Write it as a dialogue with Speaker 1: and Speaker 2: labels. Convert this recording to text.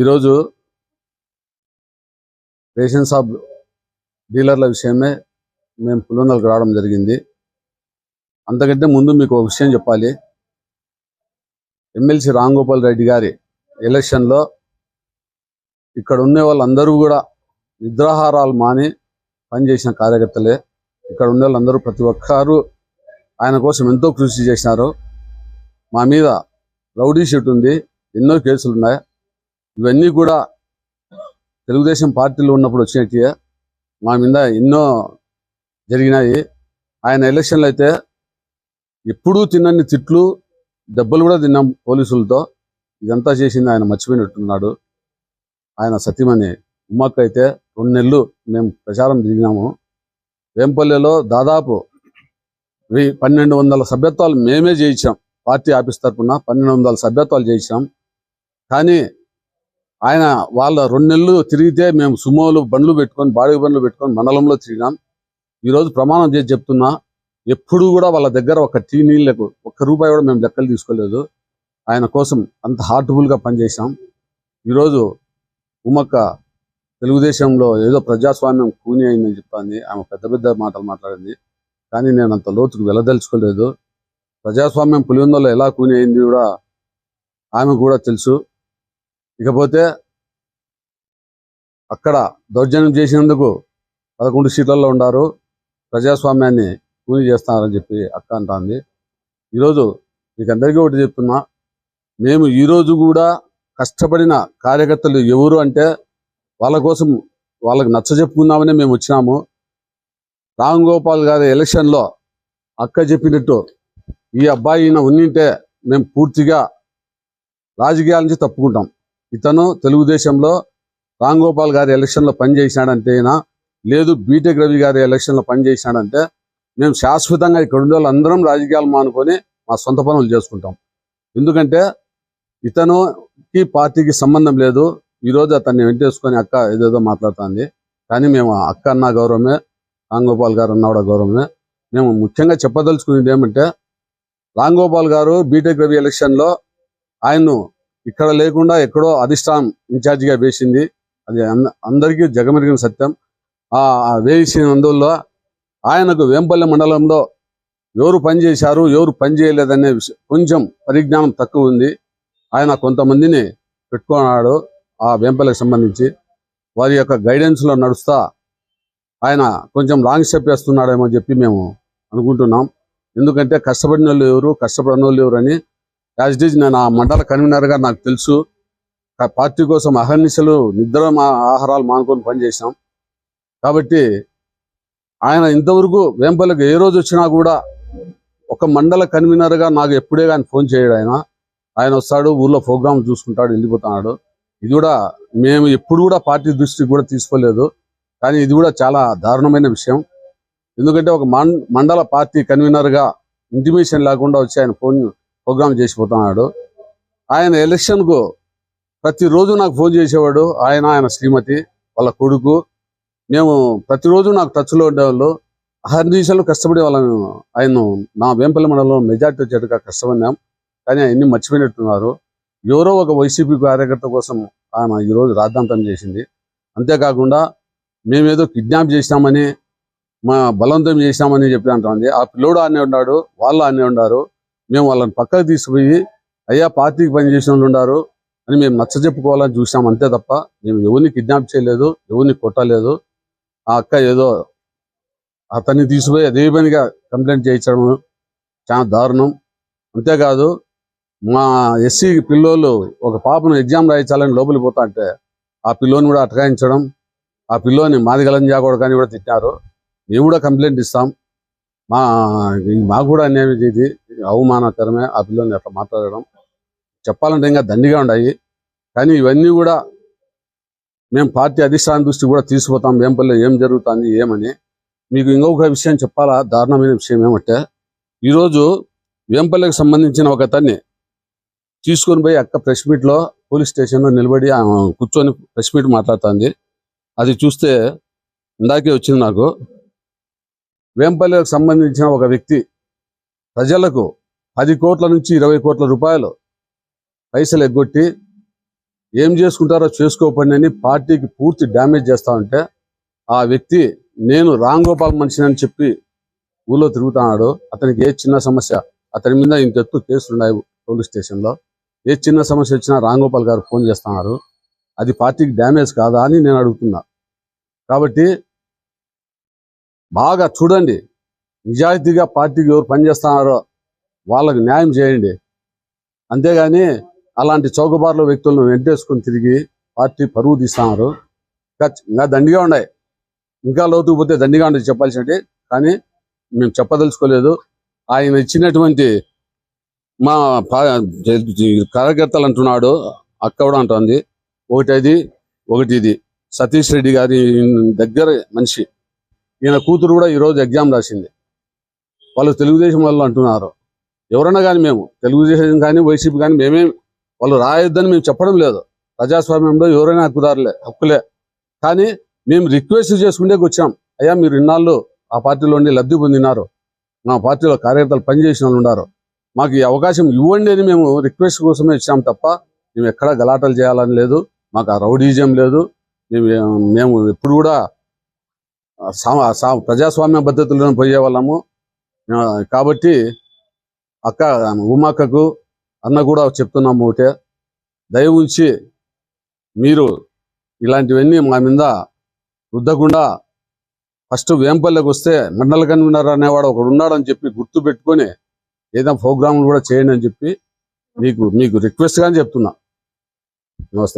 Speaker 1: ఈరోజు ration shop డీలర్ల విషయమే మేము పులివెందులకు రావడం జరిగింది. అంతకంటే ముందు మీకు ఒక విషయం చెప్పాలి. ఎమ్మెల్సీ రామ్ గోపాల్ రెడ్డి గారి ఎలక్షన్లో ఇక్కడ ఉండే వాళ్ళందరూ కూడా నిద్రాహారాలు మాని పనిచేసిన కార్యకర్తలే. ఇక్కడ ఉండే వాళ్ళందరూ ప్రతి ఒక్కరు ఆయన కోసం ఎంతో కృషి చేసినారు. మా మీద రౌడీ షీట్ ఉంది, ఎన్నో కేసులు ఉన్నాయి. ఇవన్నీ కూడా తెలుగుదేశం పార్టీలో ఉన్నప్పుడు వచ్చినట్టే మా మీద ఎన్నో జరిగినాయి. ఆయన ఎలక్షన్లు అయితే ఎప్పుడూ తిన్నన్ని తిట్లు, దెబ్బలు కూడా తిన్నాం పోలీసులతో. ఇదంతా చేసింది ఆయన మర్చిపోయినట్టున్నాడు. ఆయన సతీమణి ఉమ్మక్క అయితే 2 నెలలు మేము ప్రచారం తిరిగినాము. వేంపల్లెలో దాదాపు 1200 సభ్యత్వాలు మేమే చేయించాం. పార్టీ ఆఫీస్ తరఫున 1200 సభ్యత్వాలు చేయించాం. కానీ ఆయన వాళ్ళ 2 నెలలు తిరిగితే మేము సుమోలు బండ్లు పెట్టుకొని, బాడీ బండ్లు పెట్టుకొని మండలంలో తిరిగినాం. ఈరోజు ప్రమాణం చేసి చెప్తున్నా, ఎప్పుడు కూడా వాళ్ళ దగ్గర ఒక టీ నీళ్ళకు ₹1 కూడా మేము లెక్కలు తీసుకోలేదు. ఆయన కోసం అంత హార్ట్ఫుల్గా పనిచేసాం. ఈరోజు ఉమ్మక్క తెలుగుదేశంలో ఏదో ప్రజాస్వామ్యం కూని అయిందని చెప్తాంది. ఆమె పెద్ద పెద్ద మాటలు మాట్లాడింది. కానీ నేను అంత లోతుకు వెళ్ళదలుచుకోలేదు. ప్రజాస్వామ్యం పులివెందులో ఎలా కూని అయింది కూడా ఆమె కూడా తెలుసు. ఇకపోతే అక్కడ దౌర్జన్యం చేసినందుకు 11 సీట్లలో ఉన్నారు. ప్రజాస్వామ్యాన్ని కూని చేస్తున్నారని చెప్పి అక్క అంటుంది. ఈరోజు మీకు అందరికీ ఒకటి చెప్తున్నా, మేము ఈరోజు కూడా కష్టపడిన కార్యకర్తలు ఎవరు అంటే వాళ్ళ కోసం వాళ్ళకి నచ్చజెప్పుకుందామని మేము వచ్చినాము. రామ్ గోపాల్ గారి ఎలక్షన్లో అక్క చెప్పినట్టు ఈ అబ్బాయి ఈయన ఉన్నింటే మేము పూర్తిగా రాజకీయాల నుంచి తప్పుకుంటాం. ఇతను తెలుగుదేశంలో రామ్ గోపాల్ గారి ఎలక్షన్లో పనిచేసినాడంటే అయినా, లేదు బీటెక్ రవి గారి ఎలక్షన్లో పనిచేసినాడంటే మేము శాశ్వతంగా ఇక్కడ ఉండే వాళ్ళందరం రాజకీయాలు మానుకొని మా సొంత పనులు చేసుకుంటాం. ఎందుకంటే ఇతనుకి పార్టీకి సంబంధం లేదు. ఈరోజు అతన్ని వెంటేసుకొని అక్క ఏదేదో మాట్లాడుతుంది. కానీ మేము అక్క అన్న గౌరవమే, రామ్ గోపాల్ గారు అన్న కూడా గౌరవమే. మేము ముఖ్యంగా చెప్పదలుచుకునేది ఏమంటే, రామ్ గోపాల్ గారు బీటెక్ రవి ఎలక్షన్లో ఆయన్ను ఇక్కడ లేకుండా ఎక్కడో అధిష్టానం ఇన్ఛార్జిగా వేసింది. అది అందరికీ జగమెరిగిన సత్యం. వేసినందువల్ల ఆయనకు వేంపల్లె మండలంలో ఎవరు పనిచేశారు, ఎవరు పనిచేయలేదనే కొంచెం పరిజ్ఞానం తక్కువ ఉంది. ఆయన కొంతమందిని పెట్టుకున్నాడు ఆ వేంపల్లెకి సంబంధించి. వారి యొక్క గైడెన్స్లో నడుస్తా ఆయన కొంచెం లాంగ్ స్టెప్ వేస్తున్నాడేమో చెప్పి మేము అనుకుంటున్నాం. ఎందుకంటే కష్టపడిన వాళ్ళు ఎవరు, కష్టపడిన వాళ్ళు ఎవరు అని యాజ్ ఇట్ ఈజ్ నేను ఆ మండల కన్వీనర్గా నాకు తెలుసు. పార్టీ కోసం అహర్నిశలు నిద్ర ఆహారాలు మానుకొని పనిచేసాం. కాబట్టి ఆయన ఇంతవరకు వేంపల్లెకి ఏ రోజు వచ్చినా కూడా ఒక మండల కన్వీనర్గా నాకు ఎప్పుడే కానీ ఫోన్ చేయడు. ఆయన వస్తాడు, ఊర్లో ప్రోగ్రామ్ చూసుకుంటాడు, వెళ్ళిపోతున్నాడు. ఇది కూడా మేము ఎప్పుడు కూడా పార్టీ దృష్టికి కూడా తీసుకోలేదు. కానీ ఇది కూడా చాలా దారుణమైన విషయం. ఎందుకంటే ఒక మండల పార్టీ కన్వీనర్గా ఇంటిమేషన్ లేకుండా వచ్చి ఆయన ప్రోగ్రామ్ చేసిపోతున్నాడు. ఆయన ఎలక్షన్కు ప్రతిరోజు నాకు ఫోన్ చేసేవాడు. ఆయన శ్రీమతి వాళ్ళ కొడుకు, మేము ప్రతిరోజు నాకు టచ్లో ఉండేవాళ్ళు. అహర్నిశలు కష్టపడే వాళ్ళని ఆయన నా వేంపల్లి మండలంలో మెజార్టీ వచ్చేట్టుగా కష్టపడినాం. కానీ అవన్నీ మర్చిపోయినట్టున్నారు. ఎవరో ఒక వైసీపీ కార్యకర్త కోసం ఆయన ఈరోజు రాద్ధాంతం చేసింది. అంతేకాకుండా మేమేదో కిడ్నాప్ చేసినామని, మా బలవంతం చేసినామని చెప్పి అంటుంది. ఆ పిల్లోడు ఆనే ఉన్నాడు, వాళ్ళు ఆనే ఉన్నారు. మేము వాళ్ళని పక్కకు తీసుకుపోయి అయ్యా పార్టీకి పనిచేసిన వాళ్ళు ఉన్నారు అని మేము నచ్చజెప్పుకోవాలని చూసాం. అంతే తప్ప మేము ఎవరిని కిడ్నాప్ చేయలేదు, ఎవరిని కొట్టలేదు. ఆ అక్క ఏదో అతన్ని తీసుకుపోయి అదే పనిగా కంప్లైంట్ చేయించడం చాలా దారుణం. అంతేకాదు మా ఎస్సీ పిల్లోళ్ళు ఒక పాపను ఎగ్జామ్ రాయించాలని లోపలికి పోతా అంటే ఆ పిల్లోని కూడా అటకాయించడం, ఆ పిల్లోని మాదిగలని జాగూడకాని కూడా తిట్టారు. మేము కూడా కంప్లైంట్ ఇస్తాం. మాకు కూడా అన్యాయం ఇది అవమానకరమే. ఆ పిల్లోని అట్లా మాట్లాడడం చెప్పాలంటే ఇంకా దండిగా ఉన్నాయి. కానీ ఇవన్నీ కూడా మేము పార్టీ అధిష్టానం దృష్టి కూడా తీసుకుపోతాం. వేంపల్లిలో ఏం జరుగుతుంది ఏమని. మీకు ఇంకొక విషయం చెప్పాలా, దారుణమైన విషయం ఏమంటే, ఈరోజు వేంపల్లికి సంబంధించిన ఒక అతన్ని తీసుకొని పోయి అక్క ప్రెస్ మీట్లో పోలీస్ స్టేషన్లో నిలబడి కూర్చొని ప్రెస్ మీట్ మాట్లాడుతుంది. అది చూస్తే ఇందాకే వచ్చింది నాకు. వేంపల్లికి సంబంధించిన ఒక వ్యక్తి ప్రజలకు 10 కోట్ల నుంచి 20 కోట్ల రూపాయలు పైసలు ఎగ్గొట్టి ఏం చేసుకుంటారో చేసుకోపండి అని పార్టీకి పూర్తి డ్యామేజ్ చేస్తా ఉంటే ఆ వ్యక్తి నేను రామ్ గోపాల్ మనిషిని అని చెప్పి ఊళ్ళో తిరుగుతున్నాడు. అతనికి ఏ చిన్న సమస్య, అతని మీద ఇంత ఎత్తు కేసులు ఉన్నాయి పోలీస్ స్టేషన్లో, ఏ చిన్న సమస్య వచ్చినా రామ్ గోపాల్ గారు ఫోన్ చేస్తున్నారు. అది పార్టీకి డ్యామేజ్ కాదా అని నేను అడుగుతున్నా. కాబట్టి బాగా చూడండి, నిజాయితీగా పార్టీకి ఎవరు పనిచేస్తున్నారో వాళ్ళకి న్యాయం చేయండి. అంతేగాని అలాంటి చౌకబార్ల వ్యక్తులను వెంటేసుకొని తిరిగి పార్టీ పరువు తీస్తున్నారు. ఇంకా దండిగా ఉన్నాయి, ఇంకా లోతుకు పోతే దండిగా ఉండదు చెప్పాల్సినవి, కానీ మేము చెప్పదలుచుకోలేదు. ఆయన ఇచ్చినటువంటి మా కార్యకర్తలు అంటున్నాడు, అక్క కూడా అంటుంది, ఒకటి ఇది సతీష్ రెడ్డి గారి దగ్గర మనిషి, ఈయన కూతురు కూడా ఈరోజు ఎగ్జామ్ రాసింది. వాళ్ళు తెలుగుదేశం వాళ్ళు అంటున్నారు. ఎవరన్నా కానీ మేము తెలుగుదేశం కానీ వైసీపీ కానీ మేమేం వాళ్ళు రాయొద్దని మేము చెప్పడం లేదు. ప్రజాస్వామ్యంలో ఎవరైనా హక్కులే. కానీ మేము రిక్వెస్ట్ చేసుకుంటే వచ్చాం, అయ్యా మీరు ఇన్నాళ్ళు ఆ పార్టీలో ఉండి లబ్ధి పొందినారు, మా పార్టీలో కార్యకర్తలు పనిచేసిన వాళ్ళు ఉన్నారు, మాకు ఈ అవకాశం ఇవ్వండి అని మేము రిక్వెస్ట్ కోసమే ఇచ్చాం తప్ప మేము ఎక్కడా గలాటలు చేయాలని లేదు. మాకు ఆ రౌడీజం లేదు. మేము ఎప్పుడు కూడా ప్రజాస్వామ్య పద్ధతుల్లో పోయే వాళ్ళము. కాబట్టి అక్క ఉమాక్కకు అన్న కూడా చెప్తున్నాము ఒకటే, దయ ఉంచి మీరు ఇలాంటివన్నీ మా మీద రుద్దకుండా ఫస్ట్ వేంపల్లికి వస్తే మండల కన్వీనర్ అనేవాడు ఒకడు ఉన్నాడని చెప్పి గుర్తు పెట్టుకొని ఏదైనా ప్రోగ్రాములు కూడా చేయండి అని చెప్పి మీకు రిక్వెస్ట్ గానే చెప్తున్నా. నమస్తే.